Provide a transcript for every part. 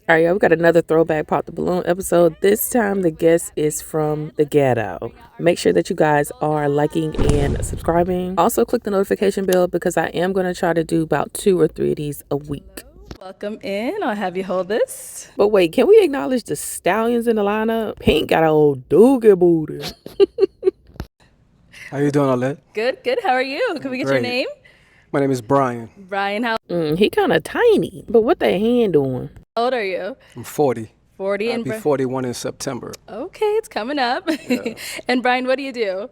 All right, y'all, we got another Throwback Pop the Balloon episode. This time, the guest is from the Ghetto. Make sure that you guys are liking and subscribing. Also, click the notification bell because I am going to try to do about 2 or 3 of these a week. Welcome in. I'll have you hold this. But wait, can we acknowledge the stallions in the lineup? Pink got a old doogie booty. How you doing, Alette? Good. How are you? Can we get your Great. name? My name is Brian. Brian, how He kind of tiny, but what that hand doing? old are you? I'm 40. 40 I'll and be 41 in September. Okay, it's coming up. And Brian, what do you do?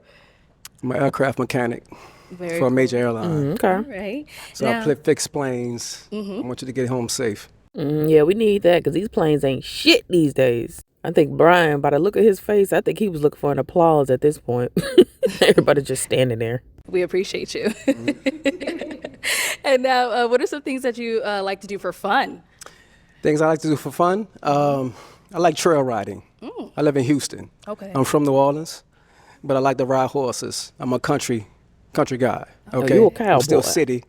I'm an aircraft mechanic Very for a major airline. Okay. All right. So Now- I fix planes. I want you to get home safe. Yeah, we need that because these planes ain't shit these days. I think Brian, by the look of his face, I think he was looking for an applause at this point. Everybody just standing there. We appreciate you. And now, what are some things that you like to do for fun? Things I like to do for fun. I like trail riding. I live in Houston. Okay. I'm from New Orleans, but I like to ride horses. I'm a country guy. Okay. you a I'm still cowboy. city,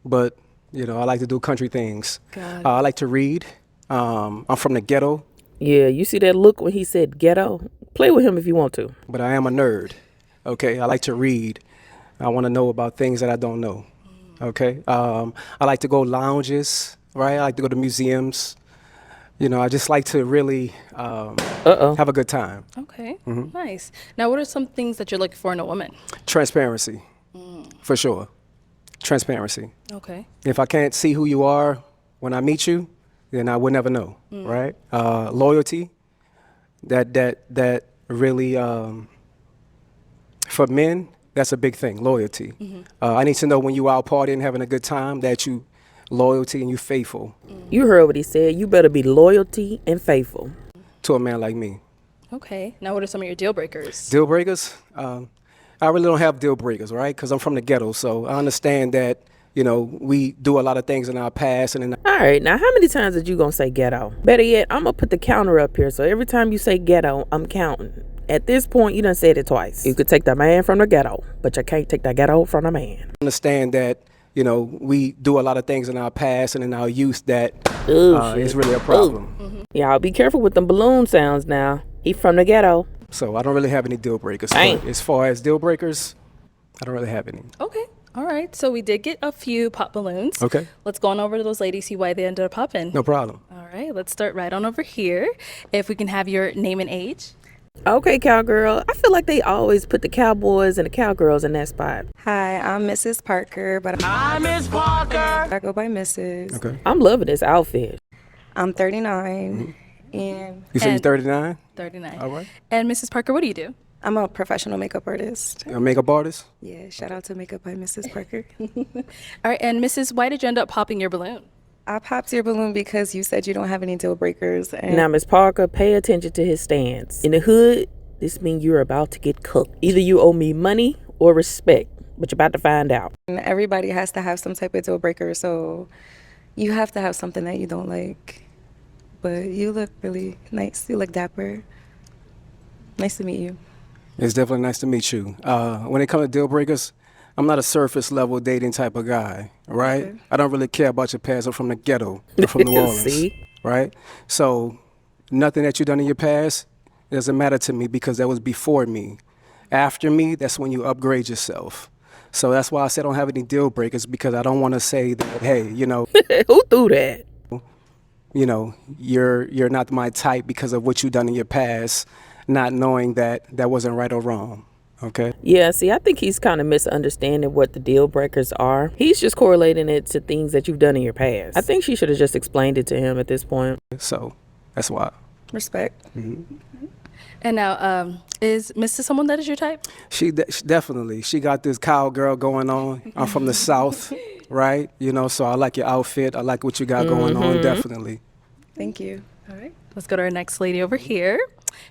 but I like to do country things. Got it. I like to read. I'm from the ghetto, Yeah, you see that look when he said ghetto? Play with him if you want to. but I am a nerd. Okay, I like to read. I want to know about things that I don't know. Okay, I like to go lounges. Right, I like to go to museums. I just like to really have a good time. Okay. Nice. Now, what are some things that you're looking for in a woman? Transparency, for sure. Transparency. Okay. If I can't see who you are when I meet you, then I would never know. Right? Loyalty. That really for men, that's a big thing. Loyalty. I need to know when you out partying, having a good time, that you loyalty and you faithful You heard what he said. You better be loyalty and faithful. to a man like me. Okay. Now, what are some of your deal breakers? Deal breakers? I really don't have deal breakers, right? Because I'm from the ghetto, so I understand that we do a lot of things in our past and in All right, now how many times did you gonna say ghetto? Better yet, I'm gonna put the counter up here. So every time you say ghetto, I'm counting. At this point, you done said it twice. You could take the man from the ghetto, but you can't take the ghetto from the man. understand that we do a lot of things in our past and in our youth that Ooh, is really a problem. Y'all be careful with them balloon sounds now. He from the ghetto. So I don't really have any deal breakers. Dang. But as far as deal breakers, I don't really have any. Okay. All right. So we did get a few pop balloons. Okay. Let's go on over to those ladies, see why they ended up popping. No problem. All right. Let's start right on over here. If we can have your name and age. Okay, cowgirl. I feel like they always put the cowboys and the cowgirls in that spot. Hi, I'm Mrs. Parker, but I'm Miss Parker. I go by Mrs. Okay. I'm loving this outfit. I'm 39, and You say you're And- 39? 39. All right. And Mrs. Parker, what do you do? I'm a professional makeup artist. You're a makeup artist? Yeah, shout out to Makeup by Mrs. Parker. All right. And Mrs., why did you end up popping your balloon? I popped your balloon because you said you don't have any deal breakers, and Now, Miss Parker, pay attention to his stance. In the hood, this means you're about to get cooked. Either you owe me money or respect, but you're about to find out. everybody has to have some type of deal breaker, so you have to have something that you don't like. But you look really nice. You look dapper. Nice to meet you. It's definitely nice to meet you. When it comes to deal breakers, I'm not a surface level dating type of guy, right? Okay. I don't really care about your past. I'm from the ghetto. I'm from New Orleans, See? right? So nothing that you've done in your past doesn't matter to me because that was before me. After me, that's when you upgrade yourself. So that's why I said I don't have any deal breakers, because I don't want to say that, hey, Who threw that? you're not my type because of what you've done in your past, not knowing that that wasn't right or wrong. Okay. Yeah, see, I think he's kind of misunderstanding what the deal breakers are. He's just correlating it to things that you've done in your past. I think she should have just explained it to him at this point. So that's why. Respect. And now, is Mrs. someone that is your type? She definitely. She got this cowgirl going on. I'm from the South, right? So I like your outfit. I like what you got going on, definitely. Thank you. All right. Let's go to our next lady over here.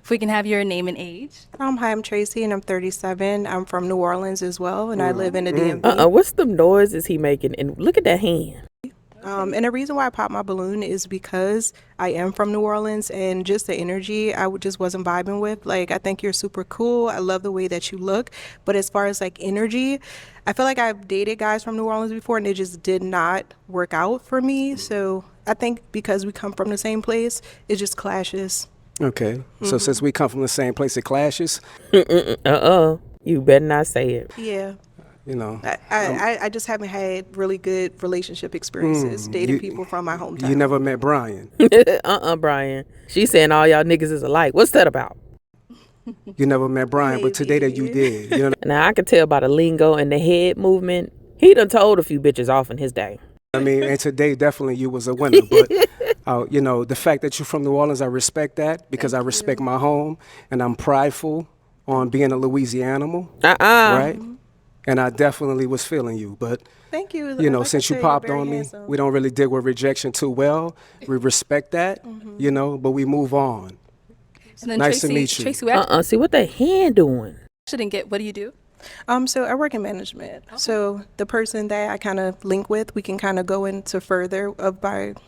If we can have your name and age. Hi, I'm Tracy, and I'm 37. I'm from New Orleans as well, and I live in the DMV. What's the noises he making? And look at that hand. And the reason why I popped my balloon is because I am from New Orleans, and just the energy just wasn't vibing with. Like, I think you're super cool. I love the way that you look. But as far as like energy, I feel like I've dated guys from New Orleans before, and it just did not work out for me. So I think because we come from the same place, it just clashes. Okay. So since we come from the same place, it clashes. You better not say it. Yeah. You know. I just haven't had really good relationship experiences dating people from my hometown. You never met Brian. Brian. She's saying all y'all niggas is alike. What's that about? You never met Brian, but today that you did. You know. Now I can tell by the lingo and the head movement. He done told a few bitches off in his day. I mean, and today definitely you was a winner. But you know, the fact that you're from New Orleans, I respect that because I respect my home, and I'm prideful on being a Louisianimal. Right. And I definitely was feeling you, but Thank you. you know, Like I since you said, popped you're very on me, handsome. we don't really deal with rejection too well. We respect that, you know, but we move on. And then Nice to Tracy, meet you. Tracy, we actually See what that hand doing? didn't get. What do you do? So I work in management. So the person that I kind of link with, we can kind of go into further of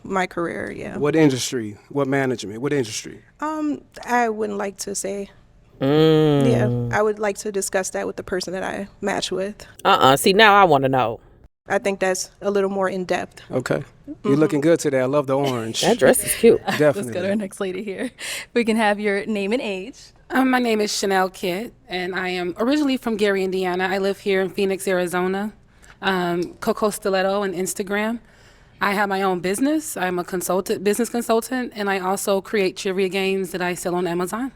my career. Yeah. What industry? What management? What industry? I wouldn't like to say. Yeah, I would like to discuss that with the person that I match with. See, now I want to know. I think that's a little more in depth. Okay. You're looking good today. I love the orange. That dress is cute. Let's go to our Definitely. next lady here. We can have your name and age. My name is Chanel Kidd, and I am originally from Gary, Indiana. I live here in Phoenix, Arizona. Coco Stiletto on Instagram. I have my own business. I'm a business consultant, and I also create trivia games that I sell on Amazon.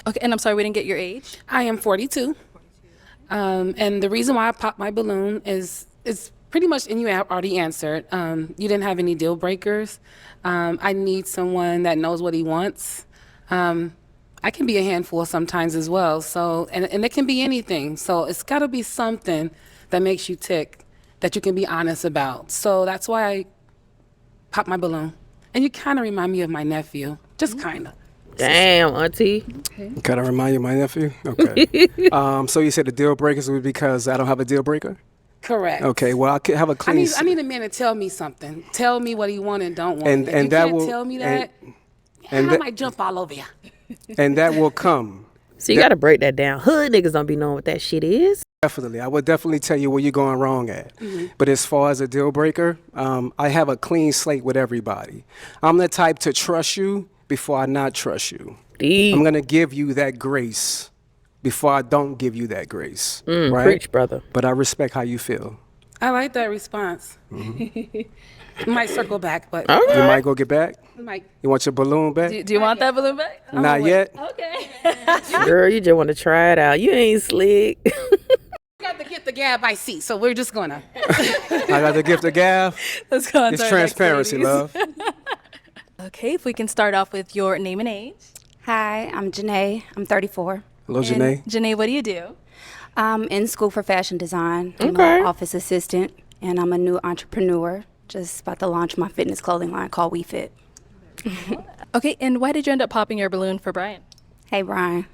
Okay, and I'm sorry we didn't get your age. I am 42. And the reason why I popped my balloon is pretty much, and you have already answered. You didn't have any deal breakers. I need someone that knows what he wants. I can be a handful sometimes as well. So, and it can be anything. So it's got to be something that makes you tick, that you can be honest about. So that's why I popped my balloon. And you kind of remind me of my nephew, just kind of. Damn, auntie. Kind of remind you of my nephew? Okay. So you said the deal breakers would be because I don't have a deal breaker? Correct. Okay, well, I could have a I clean... need a man to tell me something. Tell me what he want and don't want. And- If and you that can't will- tell me and- that, and I that- might jump all over you. and that will come. So you got to break that down. Hood niggas don't be knowing what that shit is. Definitely. I would definitely tell you where you're going wrong at. But as far as a deal breaker, I have a clean slate with everybody. I'm the type to trust you before I not trust you. Deep. I'm going to give you that grace before I don't give you that grace. Right? Preach, brother. But I respect how you feel. I like that response. Might circle back, but All You right. might go get back? might. You want your balloon back? Do you want that balloon back? Not yet. Okay. Girl, you just want to try it out. You ain't slick. Got to get the gab I see, so we're just gonna. I got the gift of gab. Let's go on to It's our transparency, next ladies. love. Okay, if we can start off with your name and age. Hi, I'm Janae. I'm 34. Hello, Janae. Janae, what do you do? I'm in school for fashion design. I'm Okay. an office assistant, and I'm a new entrepreneur. Just about to launch my fitness clothing line called We Fit. Okay, and why did you end up popping your balloon for Brian? Hey, Brian.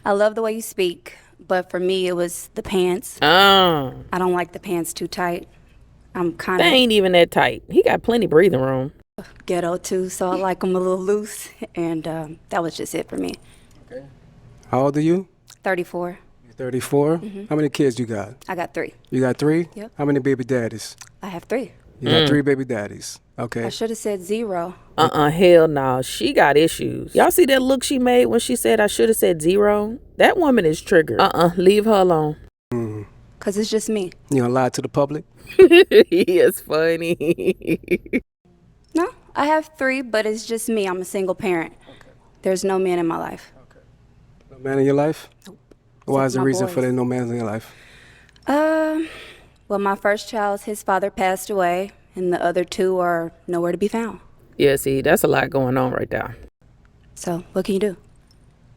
I love the way you speak, but for me, it was the pants. I I don't like the pants too tight. I'm kind They of ain't even that tight. He got plenty breathing room. ghetto too, so I like them a little loose, and that was just it for me. How old are you? 34. 34. How many kids you got? I got 3. You got 3? Yep. How many baby daddies? I have 3. You got 3 baby daddies. Okay. I should have said 0. Hell no. She got issues. Y'all see that look she made when she said I should have said 0? That woman is triggered. Leave her alone. Because it's just me. You gonna lie to the public? He is funny. No, I have 3, but it's just me. I'm a single parent. There's no man in my life. No man in your life? Nope. Why is the my reason boys. for there no man in your life? Well, my first child, his father passed away, and the other 2 are nowhere to be found. Yeah, see, that's a lot going on right there. So, what can you do?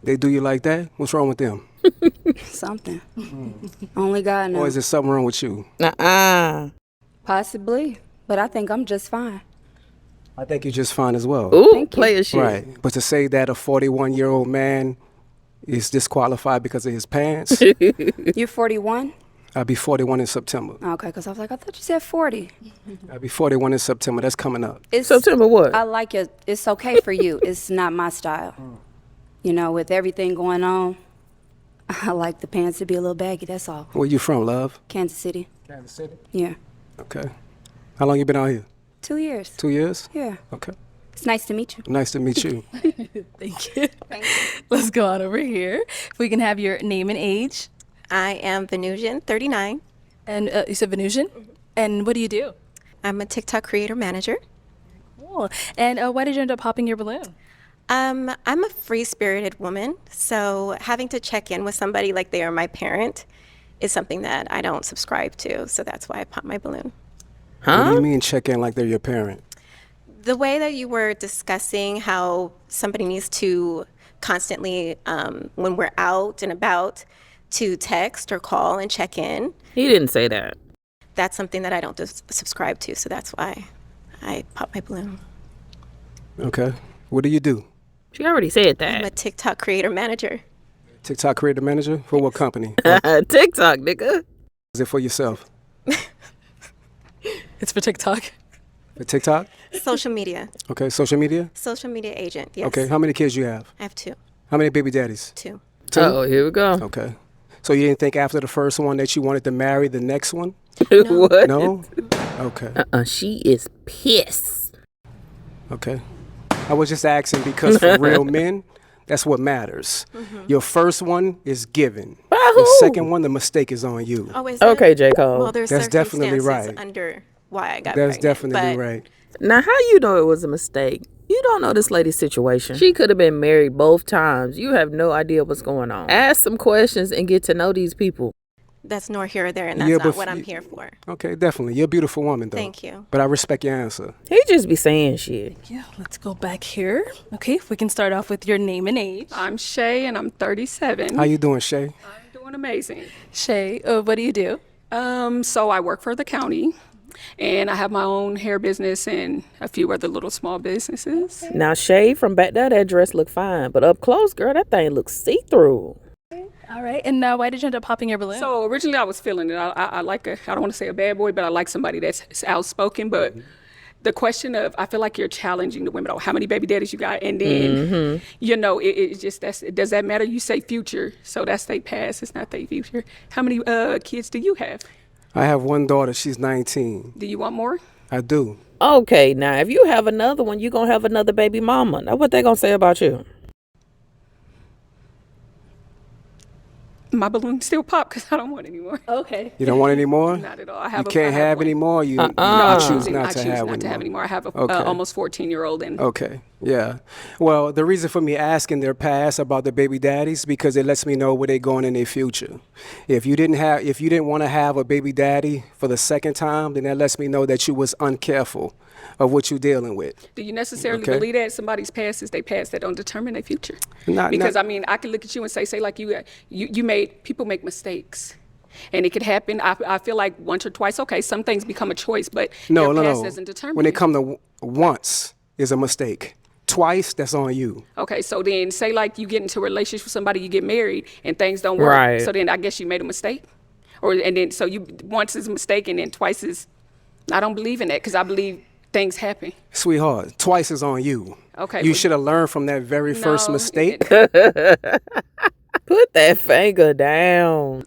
They do you like that? What's wrong with them? Something. Only God Or knows. is there something wrong with you? Possibly, but I think I'm just fine. I think you're just fine as well. Ooh, Thank you. player shit. Right. But to say that a 41-year-old man is disqualified because of his pants, You're 41? I'll be 41 in September. Okay, because I was like, I thought you said 40. I'll be 41 in September. That's coming up. It's, September what? I like it. It's okay for you. It's not my style. You know, with everything going on, I like the pants to be a little baggy, that's all. Where you from, love? Kansas City. Kansas City. Yeah. Okay. How long you been out here? 2 years. 2 years? Yeah. Okay. It's nice to meet you. Nice to meet you. Thank you. Let's go on over here. If we can have your name and age. I am Venusian, 39. And you said Venusian? And what do you do? I'm a TikTok creator manager. Cool. And why did you end up popping your balloon? I'm a free-spirited woman, so having to check in with somebody like they are my parent is something that I don't subscribe to. So that's why I pop my balloon. What do you mean check in like they're your parent? The way that you were discussing how somebody needs to constantly, when we're out and about, to text or call and check in, He didn't say that. that's something that I don't subscribe to. So that's why I pop my balloon. Okay. What do you do? She already said I'm a that. TikTok creator manager. TikTok creator manager? For what company? TikTok, nigga. Is it for yourself? It's for TikTok. For TikTok? Social media. Okay. Social media? Social media agent, yes. Okay. How many kids you have? I have two. How many baby daddies? Two. Oh, here we go. Okay. So you didn't think after the first one that you wanted to marry the next one? What? No? Okay. She is pissed. Okay. I was just asking because for real men, that's what matters. Your first one is given. By The who? second one, the mistake is on you. Oh, is that? Okay, J. Cole. Well, there's That's definitely circumstances right. under why I got That's pregnant. definitely but right. Now, how you know it was a mistake? You don't know this lady's situation. She could have been married both times. You have no idea what's going on. Ask some questions and get to know these people. That's nor here or there, and that's Yeah, not but what I'm here for. Okay, definitely. You're a beautiful woman, though. Thank you. But I respect your answer. He just be saying shit. Yeah, let's go back here. Okay, if we can start off with your name and age. I'm Shay, and I'm 37. How you doing, Shay? I'm doing amazing. Shay, what do you do? So I work for the county, and I have my own hair business and a few other little small businesses. Now, Shay, from back there, that dress look fine. But up close, girl, that thing looks see-through. All right, and why did you end up popping your balloon? So originally I was feeling it. I like I don't want to say a bad boy, but I like somebody that's outspoken. But the question of, I feel like you're challenging the women. Oh, how many baby daddies you got? And then, it just, does that matter? You say future, so that's their past. It's not their future. How many kids do you have? I have one daughter. She's 19. Do you want more? I do. Okay, now, if you have another one, you're going to have another baby mama. Now, what they going to say about you? My balloon still pop because I don't want any more. Okay. You don't want any more? Not at all. I You have. can't have any more? You choose not to have any any more? more. I have a Okay. almost 14-year-old, and Okay, yeah. Well, the reason for me asking their past about the baby daddies because it lets me know where they're going in their future. If you didn't want to have a baby daddy for the second time, then that lets me know that you was uncareful of what you're dealing with. do you necessarily Okay. believe that somebody's past is their past that don't determine their future? Not- Because not- I mean, I can look at you and say like you made people make mistakes. And it could happen. I feel like once or twice, okay, some things become a choice, but No, your no, past no. doesn't determine When it it. comes to once is a mistake. Twice, that's on you. Okay, so then say like you get into a relationship with somebody, you get married, and things don't work. Right. So then I guess you made a mistake, and then so you once is a mistake, and then twice is. I don't believe in that because I believe things happen. Sweetheart, twice is on you. Okay, You well- should have learned from that very first No, mistake. Put that finger down.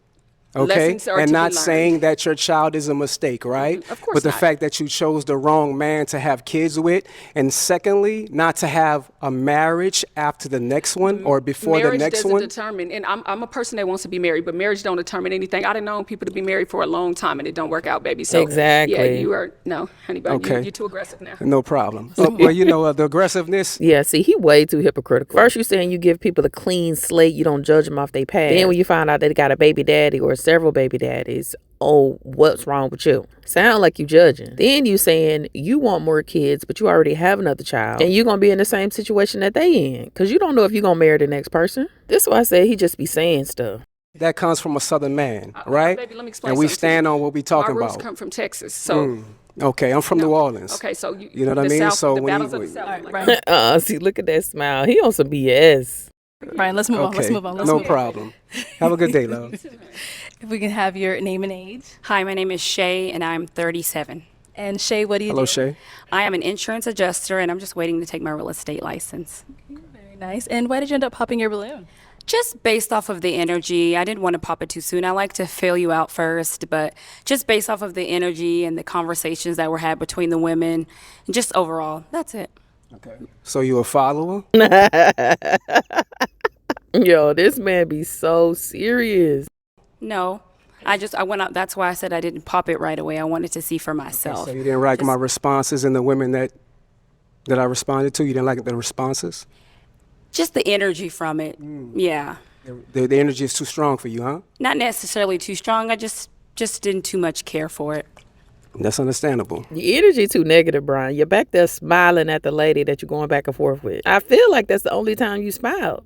Okay, Lessons are and to be not learned. saying that your child is a mistake, right? Of course But the not. fact that you chose the wrong man to have kids with, and secondly, not to have a marriage after the next one or before Marriage the next doesn't one. determine, and I'm a person that wants to be married, but marriage don't determine anything. I done known people to be married for a long time and it don't work out, baby. So yeah, Exactly. you are no, honey, but Okay. you're too aggressive now. No problem. Well, you know, the aggressiveness. Yeah, see, he way too hypocritical. First, you saying you give people a clean slate, you don't judge them off their past. Then when you find out that they got a baby daddy or several baby daddies, oh, what's wrong with you? Sound like you judging. Then you saying you want more kids, but you already have another child, and you're gonna be in the same situation that they in, because you don't know if you're gonna marry the next person. This is why I said he just be saying stuff. That comes from a Southern man, right? Baby, let me explain And we something to stand you. on what we talking My roots about. come from Texas, so Okay, I'm from New Orleans. okay, so You know what I the mean? South, So the when battles you- of the South. Right. See, look at that smile. He on some BS. Brian, let's move on. Let's Okay, move on. Let's no move on. problem. Have a good day, love. If we can have your name and age. Hi, my name is Shay, and I'm 37. And Shay, what do you Hello, do? Shay. I am an insurance adjuster, and I'm just waiting to take my real estate license. Very nice. And why did you end up popping your balloon? Just based off of the energy. I didn't want to pop it too soon. I like to feel you out first, but just based off of the energy and the conversations that were had between the women, and just overall, that's it. Okay. So you a follower? Yo, this man be so serious. No, I went out. That's why I said I didn't pop it right away. I wanted to see for myself. So you didn't like my responses and the women that I responded to? You didn't like the responses? Just the energy from it. Yeah. The energy is too strong for you, huh? Not necessarily too strong. I just didn't too much care for it. That's understandable. Your energy too negative, Brian. You're back there smiling at the lady that you're going back and forth with. I feel like that's the only time you smiled.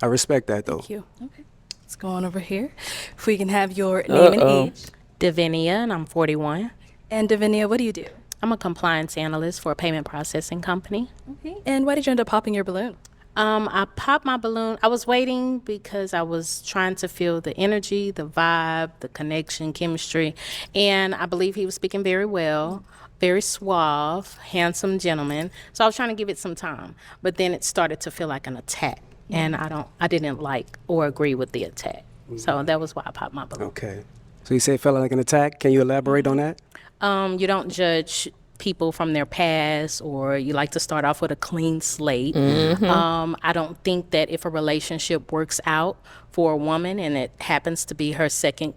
I respect that, though. Thank you. Okay. Let's go on over here. If we can have your name and age. Davinia, and I'm 41. And Davinia, what do you do? I'm a compliance analyst for a payment processing company. Okay. And why did you end up popping your balloon? I popped my balloon. I was waiting because I was trying to feel the energy, the vibe, the connection, chemistry. And I believe he was speaking very well, very suave, handsome gentleman. So I was trying to give it some time. But then it started to feel like an attack. And I didn't like or agree with the attack. So that was why I popped my balloon. Okay. So you say it felt like an attack. Can you elaborate on that? You don't judge people from their past, or you like to start off with a clean slate. I don't think that if a relationship works out for a woman and it happens to be her second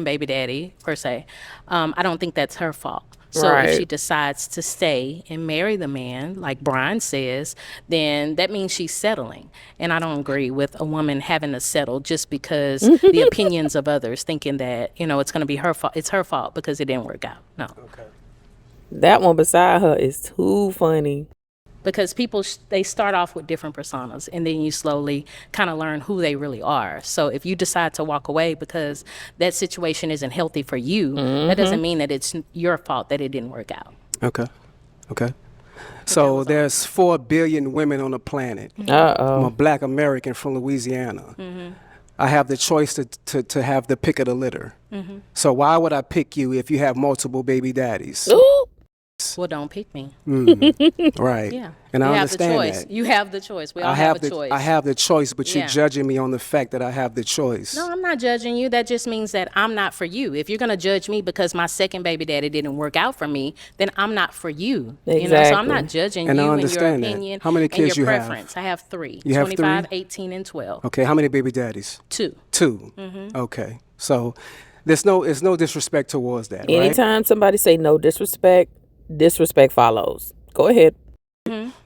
baby daddy per se, I don't think that's her fault. So if she decides to stay and marry the man, like Brian says, then that means she's settling. And I don't agree with a woman having to settle just because the opinions of others thinking that, it's going to be her fault. It's her fault because it didn't work out. No. Okay. That one beside her is too funny. Because people, they start off with different personas, and then you slowly kind of learn who they really are. So if you decide to walk away because that situation isn't healthy for you, that doesn't mean that it's your fault that it didn't work out. Okay. So there's 4 billion women on the planet. Uh-oh. I'm a black American from Louisiana. I have the choice to have the pick of the litter. So why would I pick you if you have multiple baby daddies? Ooh. Well, don't pick me. Right. Yeah. And you I have understand the choice. that. You have the choice. We all have a choice. I have the choice, but Yeah. you're judging me on the fact that I have the choice. No, I'm not judging you. That just means that I'm not for you. If you're going to judge me because my second baby daddy didn't work out for me, then I'm not for you. So I'm Exactly. not judging And I you and your understand that. opinion How many kids and your you have? preference. I have 3. You have 25, 3? 18, and 12. Okay, how many baby daddies? 2. 2. Okay. So there's no disrespect towards that, right? Anytime somebody say no disrespect, disrespect follows. Go ahead.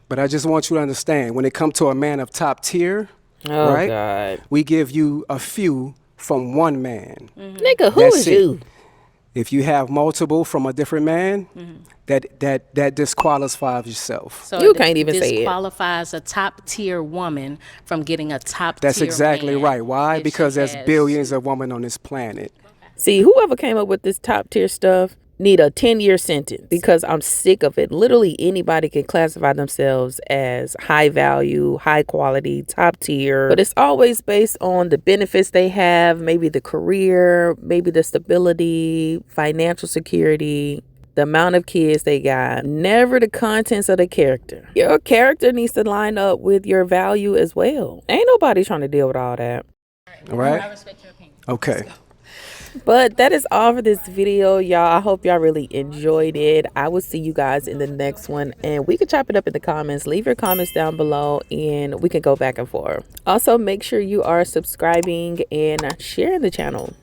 But I just want you to understand, when it comes to a man of top tier, Oh, right? God. We give you a few from one man. Nigga, who That's is it. you? If you have multiple from a different man, that disqualifies yourself. So You it can't even say it. disqualifies a top tier woman from getting a top That's tier exactly man right. Why? if Because she there's has- billions of women on this planet. See, whoever came up with this top tier stuff need a 10-year sentence, because I'm sick of it. Literally anybody can classify themselves as high value, high quality, top tier, but it's always based on the benefits they have, maybe the career, maybe the stability, financial security, the amount of kids they got, never the contents of the character. Your character needs to line up with your value as well. Ain't nobody trying to deal with all that. All right? I respect your opinion. Okay. But that is all for this video, y'all. I hope y'all really enjoyed it. I will see you guys in the next one, and we can chop it up in the comments. Leave your comments down below and we can go back and forth. Also, make sure you are subscribing and sharing the channel.